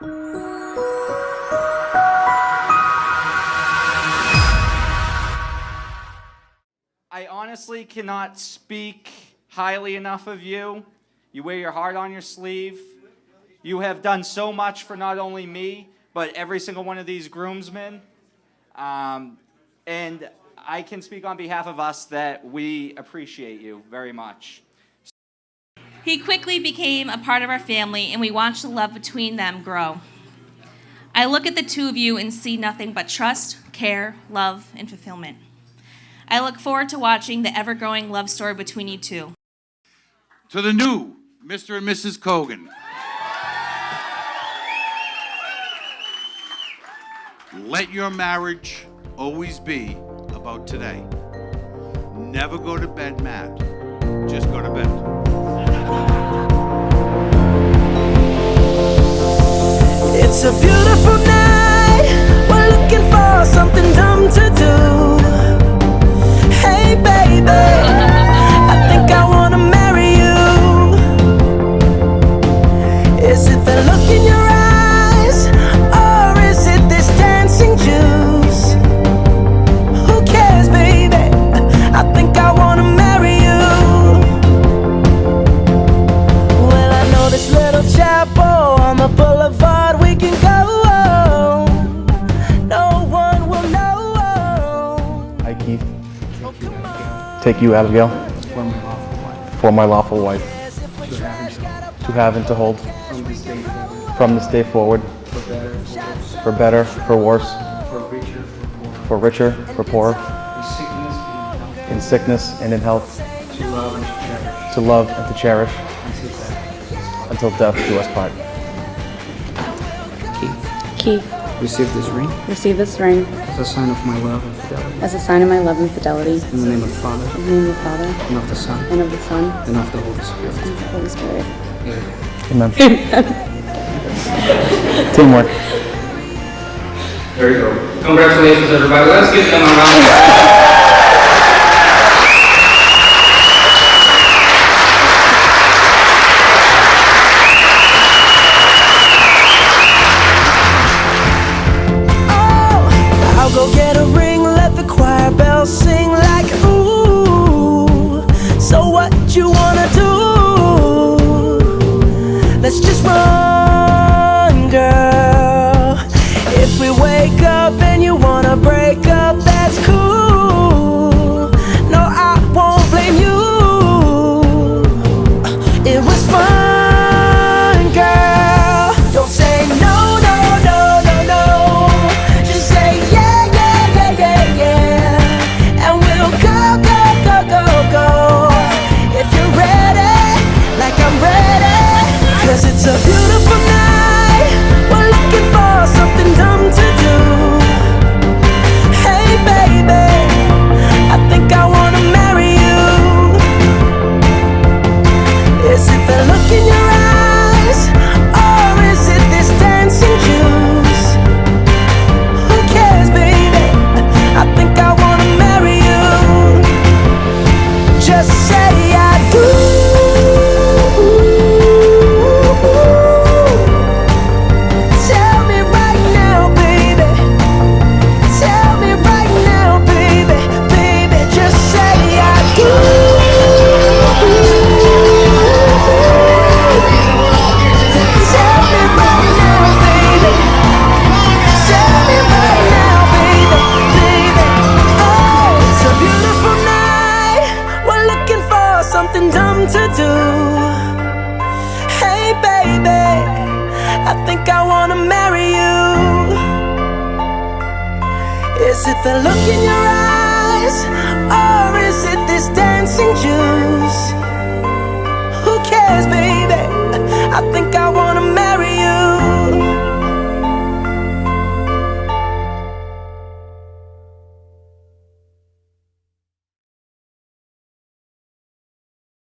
I honestly cannot speak highly enough of you. You wear your heart on your sleeve. You have done so much for not only me, but every single one of these groomsmen. And I can speak on behalf of us that we appreciate you very much. He quickly became a part of our family, and we watched the love between them grow. I look at the two of you and see nothing but trust, care, love, and fulfillment. I look forward to watching the ever-growing love story between you two. To the new Mr. and Mrs. Cogan. Let your marriage always be about today. Never go to bed mad. Just go to bed. It's a beautiful night. We're looking for something dumb to do. Hey baby, I think I wanna marry you. Is it the look in your eyes, or is it this dancing juice? Who cares, baby? I think I wanna marry you. Well, I know this little chapel on the boulevard we can go. No one will know. I, Keith, take you, Abigail, for my lawful wife, to have and to hold, from this day forward, for better, for worse, for richer, for poorer, in sickness and in health, to love and to cherish, until death do us part. Keith, receive this ring receive this ring as a sign of my love and fidelity. as a sign of my love and fidelity. In the name of the Father, In the name of the Father, and of the Son, and of the Son, and of the Holy Spirit. and of the Holy Spirit. Amen. Amen. Teamwork. There you go. Congratulations, everybody. Let's give them a round of applause. I'll go get a ring, let the choir bells sing like ooh. So what you wanna do? Let's just run, girl. If we wake up and you wanna break up, that's cool. No, I won't blame you. It was fun, girl. Don't say no, no, no, no, no. Just say yeah, yeah, yeah, yeah, yeah. And we'll go, go, go, go, go. If you're ready, like I'm ready. 'Cause it's a beautiful night. We're looking for something dumb to do. Hey baby, I think I wanna marry you. Is it the look in your eyes, or is it this dancing juice? Who cares, baby? I think I wanna marry you. Just say I do. Tell me right now, baby. Tell me right now, baby. Baby, just say I do. Tell me right now, baby. Tell me right now, baby, baby. Oh, it's a beautiful night. We're looking for something dumb to do. Hey, baby, I think I wanna marry you. Is it the look in your eyes, or is it this dancing juice? Who cares, baby? I think I wanna marry you.